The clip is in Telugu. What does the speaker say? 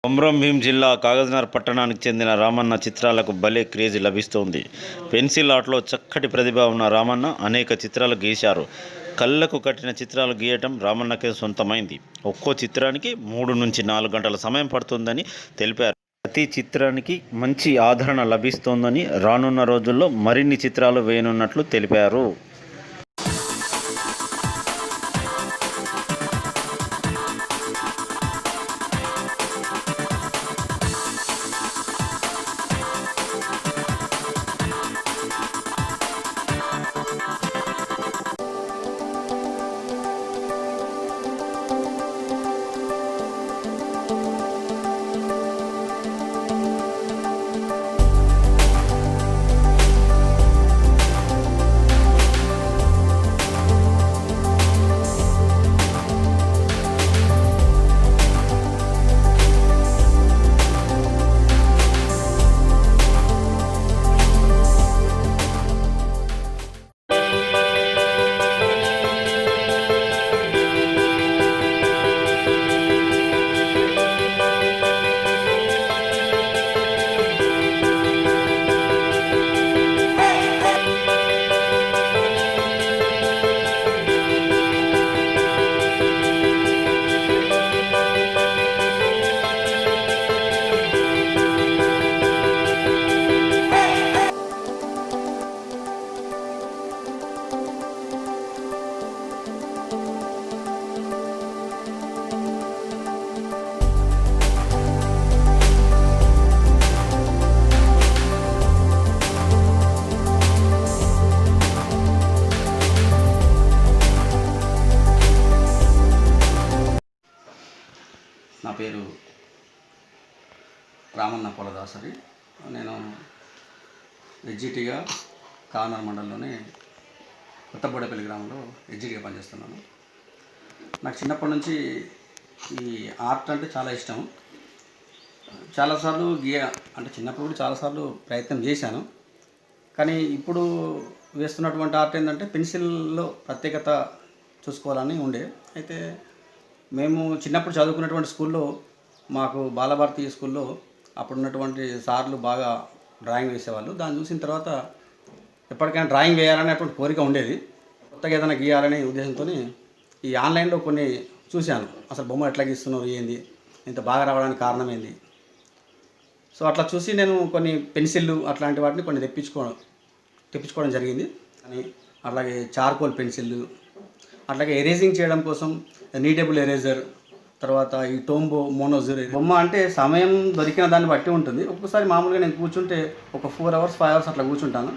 కొమ్రం భీం జిల్లా కాగజ్నగర్ పట్టణానికి చెందిన రామన్న చిత్రాలకు భలే క్రేజ్ లభిస్తోంది. పెన్సిల్ ఆర్ట్లో చక్కటి ప్రతిభ ఉన్న రామన్న అనేక చిత్రాలు గీశారు. కళ్ళకు కట్టిన చిత్రాలు గీయటం రామన్నకే సొంతమైంది. ఒక్కో చిత్రానికి 3 నుంచి 4 గంటల సమయం పడుతుందని తెలిపారు. ప్రతి చిత్రానికి మంచి ఆదరణ లభిస్తోందని, రానున్న రోజుల్లో మరిన్ని చిత్రాలు వేయనున్నట్లు తెలిపారు. నా పేరు రామన్న పొలదాసరి. నేను ఎడ్జిటీగా కాగజ్నగర్ మండలంలోని కొత్తబోడేపల్లి గ్రామంలో ఎడ్జిటీగా పనిచేస్తున్నాను. నాకు చిన్నప్పటి నుంచి ఈ ఆర్ట్ అంటే చాలా ఇష్టం. చాలాసార్లు అంటే చిన్నప్పుడు కూడా చాలాసార్లు ప్రయత్నం చేశాను. కానీ ఇప్పుడు వేస్తున్నటువంటి ఆర్ట్ ఏంటంటే పెన్సిల్లో ప్రత్యేకత చూసుకోవాలని ఉండే. అయితే మేము చిన్నప్పుడు చదువుకున్నటువంటి స్కూల్లో, మాకు బాలభారతి స్కూల్లో అప్పుడున్నటువంటి సార్లు బాగా డ్రాయింగ్ వేసేవాళ్ళు. దాన్ని చూసిన తర్వాత ఎప్పటికైనా డ్రాయింగ్ వేయాలనేటువంటి కోరిక ఉండేది. కొత్తగా ఏదైనా గీయాలనే ఉద్దేశంతో ఈ ఆన్లైన్లో కొన్ని చూశాను. అసలు బొమ్మ ఎట్లా గీస్తున్నారు, ఏంది, ఇంత బాగా రావడానికి కారణం ఏంది. సో అట్లా చూసి నేను కొన్ని పెన్సిళ్ళు అట్లాంటి వాటిని కొన్ని తెప్పించుకోవడం జరిగింది. అని అట్లాగే చార్కోల్ పెన్సిళ్ళు, అట్లాగే ఎరేజింగ్ చేయడం కోసం నీటబుల్ ఎరేజర్, తర్వాత ఈ టోంబో మోనోజర్. బొమ్మ అంటే సమయం దొరికిన దాన్ని బట్టి ఉంటుంది. ఒక్కొక్కసారి మామూలుగా నేను కూర్చుంటే ఒక 4 hours 5 hours అట్లా కూర్చుంటాను.